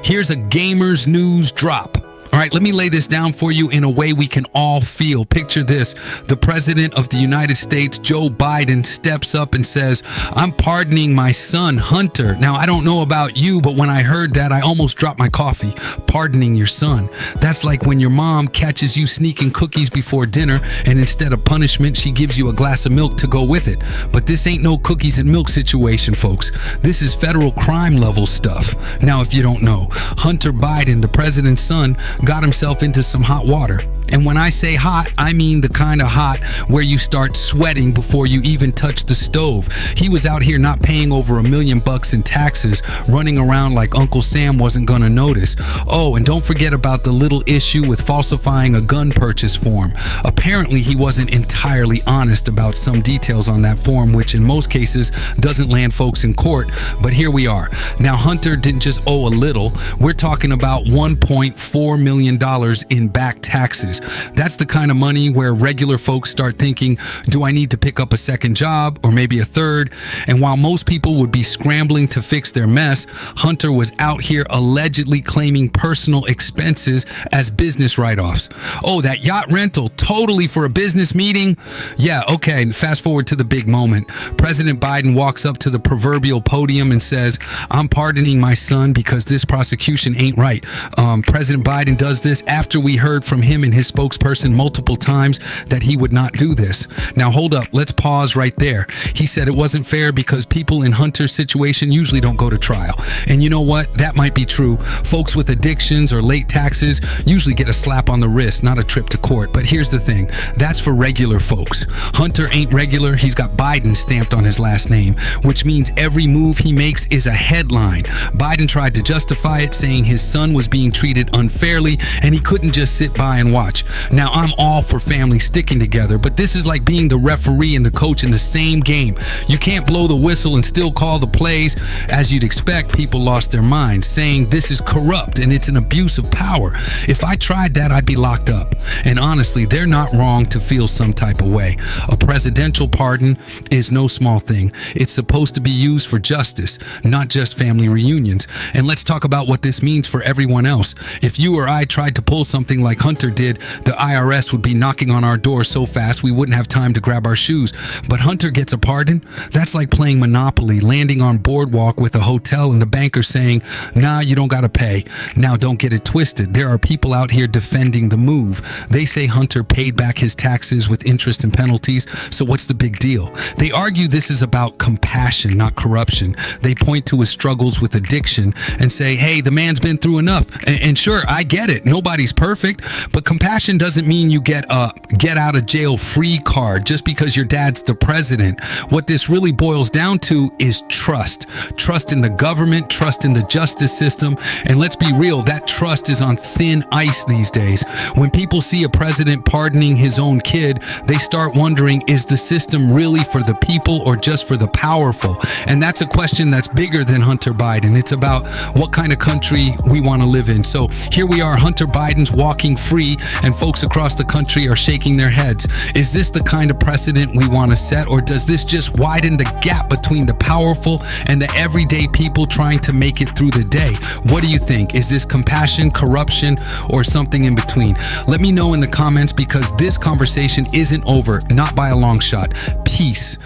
Here's a gamer's news drop. All right, let me lay this down for you in a way we can all feel. Picture this. The President of the United States, Joe Biden, steps up and says, "I'm pardoning my son, Hunter." Now, I don't know about you, but when I heard that, I almost dropped my coffee. Pardoning your son. That's like when your mom catches you sneaking cookies before dinner, and instead of punishment, she gives you a glass of milk to go with it. But this ain't no cookies and milk situation, folks. This is federal crime level stuff. Now, if you don't know, Hunter Biden, the president's son, got himself into some hot water. And when I say hot, I mean the kind of hot where you start sweating before you even touch the stove. He was out here not paying over $1 million in taxes, running around like Uncle Sam wasn't gonna notice. Oh, and don't forget about the little issue with falsifying a gun purchase form. Apparently, he wasn't entirely honest about some details on that form, which in most cases doesn't land folks in court. But here we are. Now, Hunter didn't just owe a little. We're talking about $1.4 million in back taxes. That's the kind of money where regular folks start thinking, do I need to pick up a second job or maybe a third? And while most people would be scrambling to fix their mess, Hunter was out here allegedly claiming personal expenses as business write-offs. Oh, that yacht rental, totally for a business meeting? Yeah, okay, fast forward to the big moment. President Biden walks up to the proverbial podium and says, "I'm pardoning my son because this prosecution ain't right." President Biden does this after we heard from him and his spokesperson multiple times that he would not do this. Now hold up, let's pause right there. He said it wasn't fair because people in Hunter's situation usually don't go to trial. And you know what? That might be true. Folks with addictions or late taxes usually get a slap on the wrist, not a trip to court. But here's the thing, that's for regular folks. Hunter ain't regular, he's got Biden stamped on his last name, which means every move he makes is a headline. Biden tried to justify it, saying his son was being treated unfairly and he couldn't just sit by and watch. Now, I'm all for families sticking together, but this is like being the referee and the coach in the same game. You can't blow the whistle and still call the plays. As you'd expect, people lost their minds, saying this is corrupt and it's an abuse of power. If I tried that, I'd be locked up. And honestly, they're not wrong to feel some type of way. A presidential pardon is no small thing. It's supposed to be used for justice, not just family reunions. And let's talk about what this means for everyone else. If you or I tried to pull something like Hunter did, the IRS would be knocking on our door so fast we wouldn't have time to grab our shoes. But Hunter gets a pardon? That's like playing Monopoly, landing on boardwalk with a hotel and the banker saying, "Nah, you don't gotta pay." Now, don't get it twisted. There are people out here defending the move. They say Hunter paid back his taxes with interest and penalties, so what's the big deal? They argue this is about compassion, not corruption. They point to his struggles with addiction and say, hey, the man's been through enough. And sure, I get it. Nobody's perfect, but compassion doesn't mean you get a get out of jail free card just because your dad's the president. What this really boils down to is trust. Trust in the government, trust in the justice system. And let's be real, that trust is on thin ice these days. When people see a president pardoning his own kid, they start wondering, is the system really for the people or just for the powerful? And that's a question that's bigger than Hunter Biden. It's about what kind of country we want to live in. So here we are, Hunter Biden's walking free, and folks across the country are shaking their heads. Is this the kind of precedent we want to set, or does this just widen the gap between the powerful and the everyday people trying to make it through the day? What do you think? Is this compassion, corruption, or something in between? Let me know in the comments, because this conversation isn't over, not by a long shot. Peace.